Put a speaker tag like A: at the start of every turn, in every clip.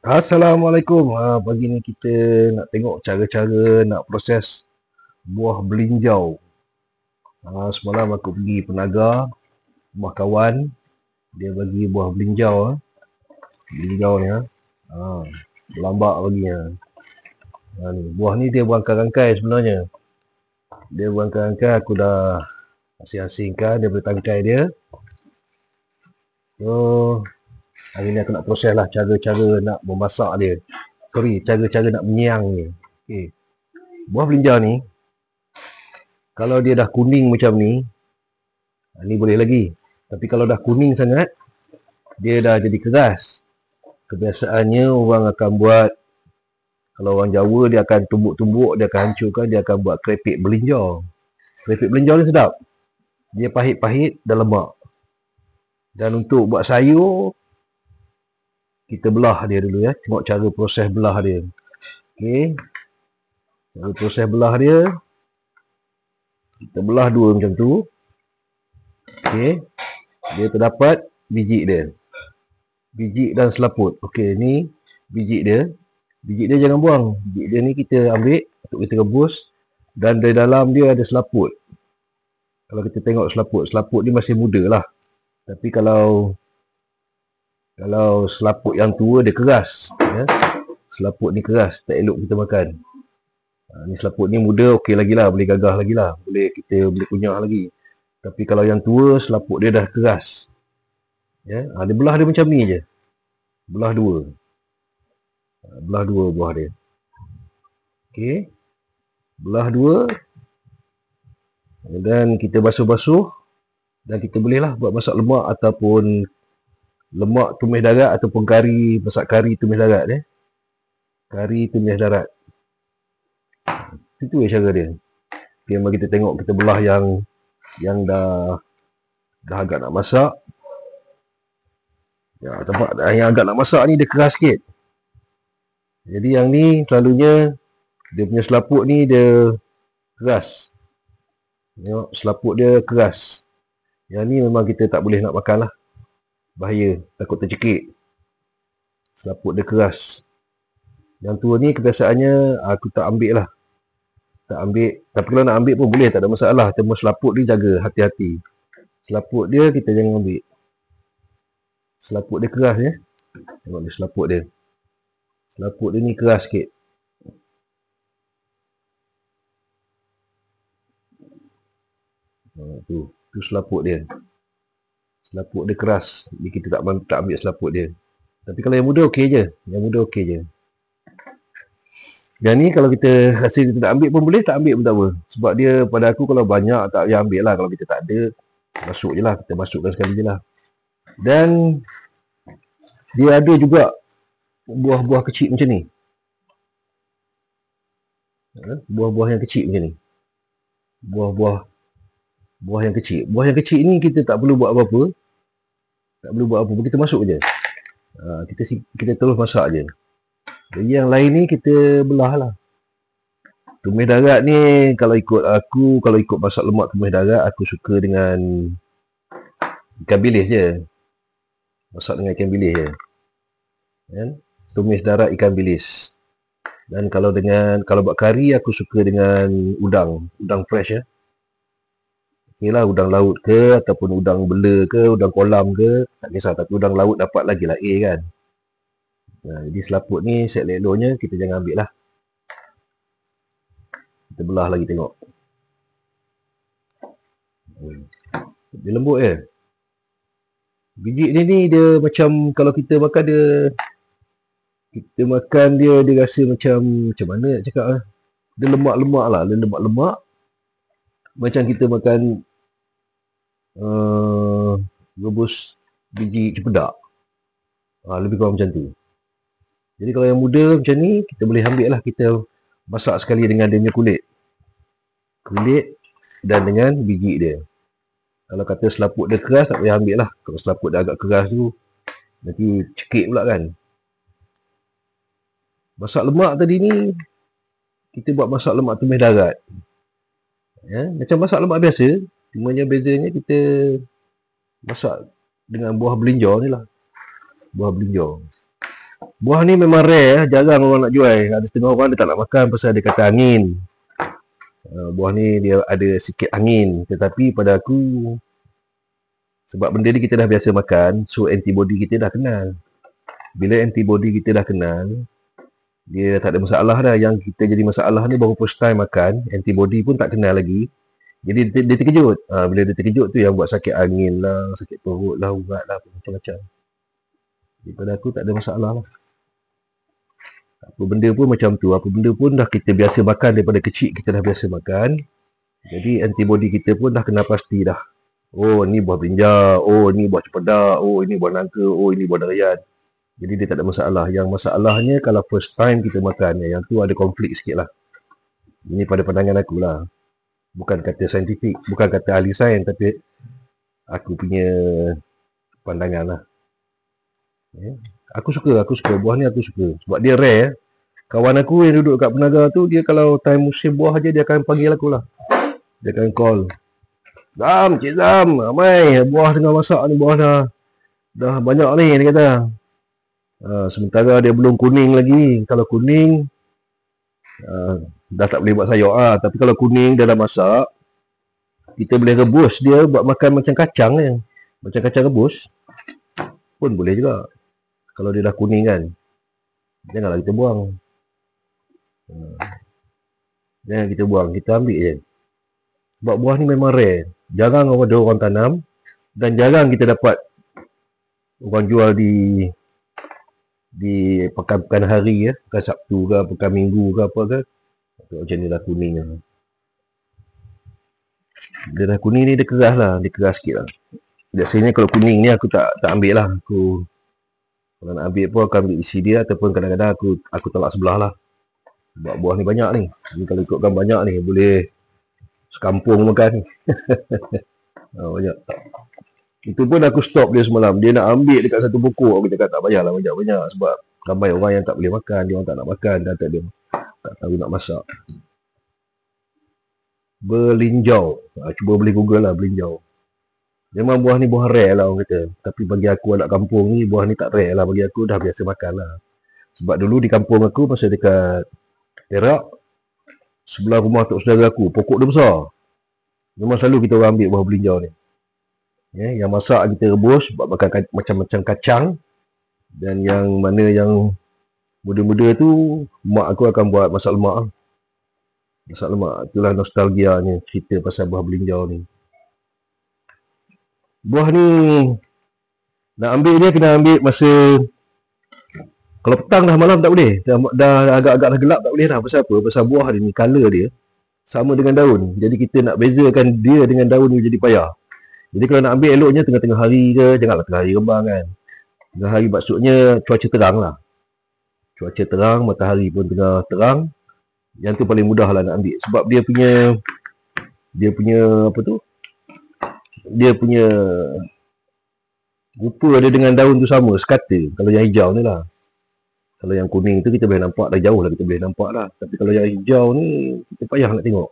A: Assalamualaikum. Pagi ni kita nak tengok cara-cara nak proses buah belinjau. Semalam aku pergi Penaga, rumah kawan, dia bagi buah belinjau. Belinjau ni, berlambak baginya. Ni. Buah ni dia berangkai-rangkai sebenarnya. Dia berangkai-rangkai, aku dah asing-asingkan dia bertangkai dia. So, hari ni aku nak proses lah cara-cara nak memasak dia. Cara-cara nak menyiang dia. Okay. Buah belinjau ni, kalau dia dah kuning macam ni boleh lagi. Tapi kalau dah kuning sangat, dia dah jadi keras. Kebiasaannya orang akan buat, kalau orang Jawa dia akan tumbuk-tumbuk, dia akan hancurkan, dia akan buat keripik belinjau. Keripik belinjau ni sedap. Dia pahit-pahit dan lemak. Dan untuk buat sayur, kita belah dia dulu ya. Tengok cara proses belah dia. Okey. Cara proses belah dia, kita belah dua macam tu. Okey. Dia terdapat biji dia. Biji dan selaput. Okey, ni biji dia. Biji dia jangan buang. Biji dia ni kita ambil untuk kita rebus. Dan di dalam dia ada selaput. Kalau kita tengok selaput ni masih muda lah. Tapi kalau selaput yang tua dia keras. Ya. Selaput ni keras, tak elok kita makan. Ni selaput ni muda, okey lagi lah. Boleh gagah lagi lah. Kita boleh kunyah lagi. Tapi kalau yang tua, selaput dia dah keras. Ya. Dia belah dia macam ni je. Belah dua. Belah dua buah dia. Okey. Belah dua. Dan kita basuh-basuh. Dan kita bolehlah buat masak lemak ataupun lemak tumis darat ataupun kari, masak kari tumis darat ya. Kari tumis darat. Itu cara dia. Okay, mari kita tengok, kita belah yang dah agak nak masak. Ya, tempat yang agak nak masak ni dia keras sikit. Jadi yang ni selalunya dia punya selaput ni dia keras. Tengok selaput dia keras. Yang ni memang kita tak boleh nak makan lah. Bahaya, takut tercekik. Selaput dia keras. Yang tua ni kebiasaannya aku tak ambil lah. Tak ambil. Tapi kalau nak ambil pun boleh, tak ada masalah. Cuma selaput dia jaga, hati-hati. Selaput dia kita jangan ambil. Selaput dia keras ya. Tengok dia selaput dia. Selaput dia ni keras sikit. Tu selaput dia. Selaput dia keras. Jadi kita tak ambil selaput dia. Tapi kalau yang muda okey je. Yang muda okey je. Yang ni kalau kita rasa kita tak ambil pun boleh, tak ambil pun tak apa. Sebab dia pada aku kalau banyak tak payah ambil lah. Kalau kita tak ada, masuk je lah. Kita masukkan sekali je lah. Dan dia ada juga buah-buah kecil macam ni. Buah-buah yang kecil macam ni. Buah yang kecil. Buah yang kecil ni kita tak perlu buat apa-apa. Tak perlu buat apa-apa. Kita masuk je. Kita terus masak je. Jadi yang lain ni kita belah lah. Tumis darat ni kalau ikut aku, kalau ikut masak lemak tumis darat, aku suka dengan ikan bilis je. Masak dengan ikan bilis je. Kan? Tumis darat ikan bilis. Dan kalau buat kari aku suka dengan udang fresh ya. Okeylah udang laut ke ataupun udang bela ke, udang kolam ke, tak kisah, tapi udang laut dapat lagi lah A kan. Jadi selaput ni set elok-eloknya kita jangan ambil lah. Kita belah lagi tengok. Dia lembut je. Biji ni dia macam kalau kita makan dia rasa macam mana nak cakap lah. Dia lemak-lemak lah. Dia lemak-lemak. Macam kita makan rebus biji cempedak. Lebih kurang macam tu. Jadi kalau yang muda macam ni, kita boleh ambil lah. Kita masak sekali dengan dia punya kulit. Kulit dan dengan biji dia. Kalau kata selaput dia keras, tak payah ambil lah. Kalau selaput dia agak keras tu, nanti cekik pula kan. Masak lemak tadi ni, kita buat masak lemak tumis darat. Ya, macam masak lemak biasa. Cumanya bezanya kita masak dengan buah belinjau ni lah. Buah belinjau. Buah ni memang rare, jarang orang nak jual. Ada setengah orang dia tak nak makan pasal dia kata angin. Buah ni dia ada sikit angin, tetapi pada aku, sebab benda ni kita dah biasa makan, so antibody kita dah kenal. Bila antibody kita dah kenal, dia tak ada masalah dah. Yang kita jadi masalah ni baru first time makan, antibody pun tak kenal lagi. Jadi dia terkejut. Bila dia terkejut tu yang buat sakit angin lah, sakit perut lah, urat lah, macam-macam. Daripada aku tak ada masalah lah. Apa benda pun macam tu. Apa benda pun dah kita biasa makan, daripada kecil kita dah biasa makan. Jadi antibody kita pun dah kenal pasti dah. Oh ni buah brinjal, oh ni buah cempedak, oh ini buah nangka, oh ini buah durian. Jadi dia tak ada masalah. Yang masalahnya kalau first time kita makan, yang tu ada konflik sikit lah. Ini pada pandangan aku lah. Bukan kata saintifik, bukan kata ahli sains, tapi aku punya pandangan lah. Aku suka buah ni, aku suka. Sebab dia rare. Kawan aku yang duduk kat Penaga tu, dia kalau time musim buah je, dia akan panggil aku lah. Dia akan call. Zam, Cik Zam, ramai buah tengah masak ni, buah dah banyak ni, dia kata. Sementara dia belum kuning lagi. Kalau kuning, dah tak boleh buat sayur lah. Tapi kalau kuning dia dah masak, kita boleh rebus dia buat makan macam kacang ni. Macam kacang rebus pun boleh juga. Kalau dia dah kuning kan, janganlah kita buang. Jangan kita buang, kita ambil je. Sebab buah ni memang rare. Jarang ada orang tanam, dan jarang kita dapat orang jual di pekan-pekan hari ya, pekan Sabtu ke, pekan Minggu ke apa ke. Macam ni dah kuning lah. Dia dah kuning ni dia keras lah, dia keras sikit lah. Biasanya kalau kuning ni aku tak ambil lah. Aku kalau nak ambil pun aku ambil isi dia, ataupun kadang-kadang aku tolak sebelah lah. Sebab buah ni banyak ni. Jadi kalau ikutkan banyak ni, boleh sekampung makan. Banyak. Itu pun aku stop dia semalam. Dia nak ambil dekat satu pokok. Aku cakap tak payahlah banyak-banyak. Sebab ramai orang yang tak boleh makan. Dia orang tak nak makan. Dia tak tahu nak masak. Belinjau. Cuba boleh google lah belinjau. Memang buah ni buah rare lah orang kata. Tapi bagi aku anak kampung ni, buah ni tak rare lah. Bagi aku dah biasa makan lah. Sebab dulu di kampung aku, masa dekat Perak, sebelah rumah tok saudara aku, pokok dia besar. Memang selalu kita orang ambil buah belinjau ni. Yang masak kita rebus, buat makan macam-macam kacang. Dan yang mana yang muda-muda tu, mak aku akan buat masak lemak. Masak lemak, itulah nostalgianya cerita pasal buah belinjau ni. Buah ni, nak ambil dia kena ambil masa, kalau petang dah, malam tak boleh. Dah agak-agak dah gelap tak boleh dah. Pasal apa? Pasal buah dia ni, colour dia sama dengan daun. Jadi kita nak bezakan dia dengan daun ni jadi payah. Jadi kalau nak ambil eloknya tengah-tengah hari ke, janganlah tengah hari rembang kan. Tengah hari maksudnya cuaca terang lah. Cuaca terang, matahari pun tengah terang. Yang tu paling mudah lah nak ambil. Sebab dia punya apa tu? Dia punya rupa dia dengan daun tu sama, sekata. Kalau yang hijau ni lah. Kalau yang kuning tu kita boleh nampak, dah jauh lah kita boleh nampak lah. Tapi kalau yang hijau ni, kita payah nak tengok.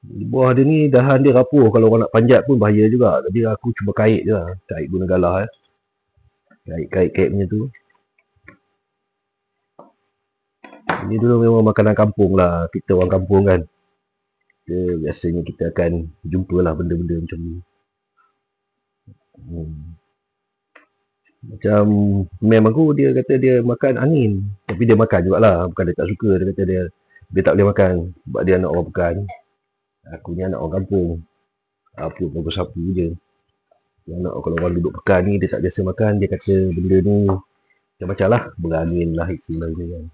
A: Buah dia ni, dahan dia rapuh. Kalau orang nak panjat pun bahaya juga. Tapi aku cuba kait je lah. Kait guna galah Kait punya tu. Ini dulu memang makanan kampung lah. Kita orang kampung kan. Biasanya kita akan jumpa lah benda-benda macam ni. Macam mem aku, dia kata dia makan angin. Tapi dia makan jugalah. Bukan dia tak suka. Dia kata dia tak boleh makan. Sebab dia anak orang pekan. Aku ni anak orang kampung. Apa pun sapu je. Kalau orang duduk pekan ni, dia tak biasa makan. Dia kata benda ni macam-macam lah. Berangin lah, itulah je kan.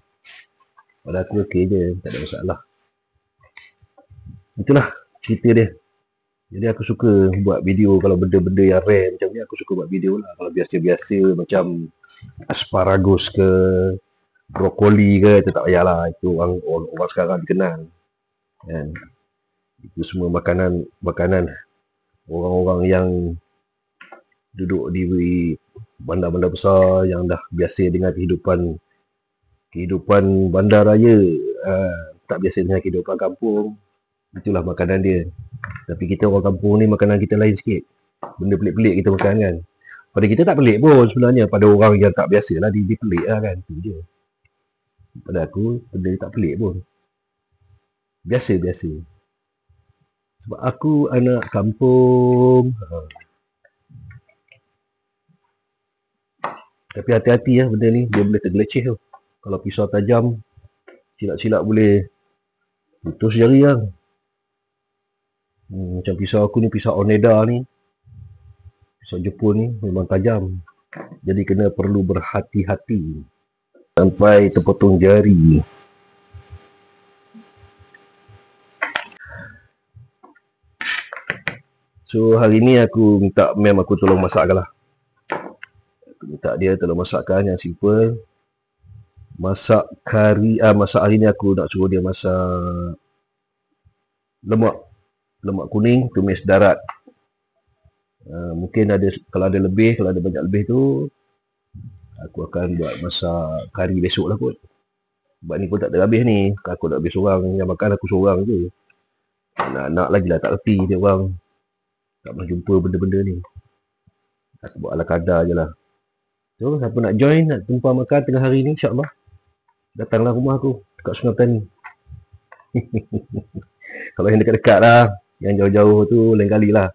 A: Pada aku okey je. Tak ada masalah. Itulah cerita dia. Jadi aku suka buat video kalau benda-benda yang rare macam ni, aku suka buat video lah. Kalau biasa-biasa macam asparagus ke, brokoli ke, itu tak payahlah. Itu orang sekarang dikenal. Kan? Itu semua makanan orang-orang yang duduk di bandar-bandar besar, yang dah biasa dengan kehidupan bandar raya, tak biasa dengan kehidupan kampung. Itulah makanan dia. Tapi kita orang kampung ni, makanan kita lain sikit. Benda pelik-pelik kita makan kan. Pada kita tak pelik pun sebenarnya. Pada orang yang tak biasa lah, dia pelik lah kan. Itu je. Pada aku, benda ni tak pelik pun. Biasa-biasa. Sebab aku anak kampung. Tapi hati-hati lah benda ni. Dia boleh tergeleceh tu. Kalau pisau tajam, silap-silap boleh putus jari lah. Macam pisau aku ni, pisau Oneda ni. Pisau Jepun ni memang tajam. Jadi kena perlu berhati-hati. Sampai terpotong jari. So hari ni aku minta mem aku tolong masakkan lah. Aku minta dia tolong masakkan yang simple. Masak kari, masak hari ni aku nak suruh dia masak lemak kuning, tumis darat. Mungkin ada, kalau ada lebih, kalau ada banyak lebih tu, aku akan buat masak kari besok lah kot. Sebab ni pun tak ada habis ni. Aku nak habis seorang, yang makan aku seorang je. Anak-anak lagi lah tak erti dia orang. Tak pernah jumpa benda-benda ni. Aku buat ala kadar je lah. So, siapa nak join, nak tumpah makan tengah hari ni, insyaAllah. Datanglah rumah aku, dekat Sungai Petani. Kalau yang dekat-dekat lah, yang jauh-jauh tu lain kali lah.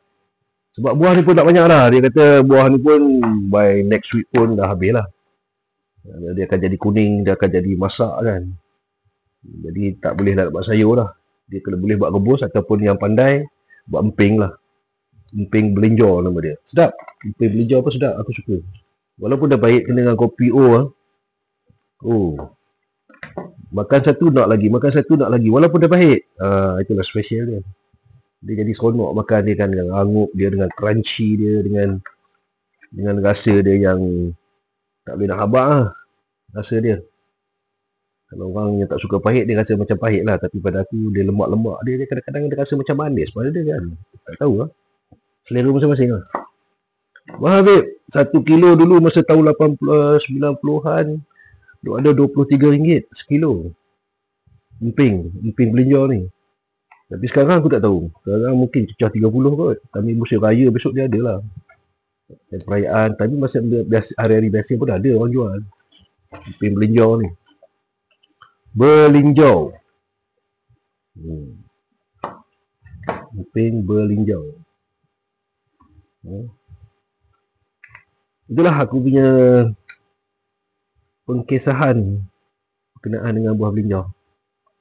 A: Sebab buah ni pun tak banyak lah. Dia kata buah ni pun by next week pun dah habis lah. Dia akan jadi kuning, dia akan jadi masak kan. Jadi tak boleh nak buat sayur lah. Dia kalau boleh buat rebus ataupun yang pandai buat emping lah. Emping belinjor nama dia. Sedap. Emping belinjor pun sedap, aku suka. Walaupun dah baik kena dengan kopi O lah. Oh. Makan satu nak lagi, makan satu nak lagi. Walaupun dah pahit. Itulah special dia. Dia jadi seronok makan dia kan, dengan angup dia, dengan crunchy dia, dengan rasa dia yang tak boleh nak habaq lah. Rasa dia. Kalau orang yang tak suka pahit, dia rasa macam pahit lah. Tapi pada aku, dia lemak-lemak dia kadang-kadang dia rasa macam manis pada dia kan. Tak tahu lah. Selera masing-masing lah. Wah Habib, 1 kilo dulu masa tahun 90-an ada RM23 sekilo. Emping belinjor ni. Tapi sekarang aku tak tahu. Sekarang mungkin cecah 30 kot. Tapi musim raya besok dia ada lah. Dan perayaan. Tapi masa hari-hari biasa pun ada orang jual. Emping belinjor ni. Belinjor. Emping belinjor. Itulah aku punya pengkesahan berkenaan dengan buah belinjor.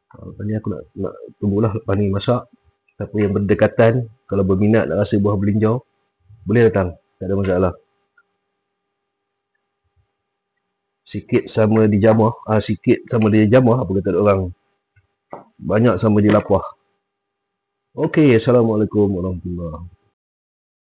A: Lepas ni aku nak tunggulah lepas ni masak. Siapa yang berdekatan, kalau berminat nak rasa buah belinjor, boleh datang, tak ada masalah. Sikit sama dijamah, apa kata orang, banyak sama dilapah. Okey, Assalamualaikum warahmatullahi wabarakatuh.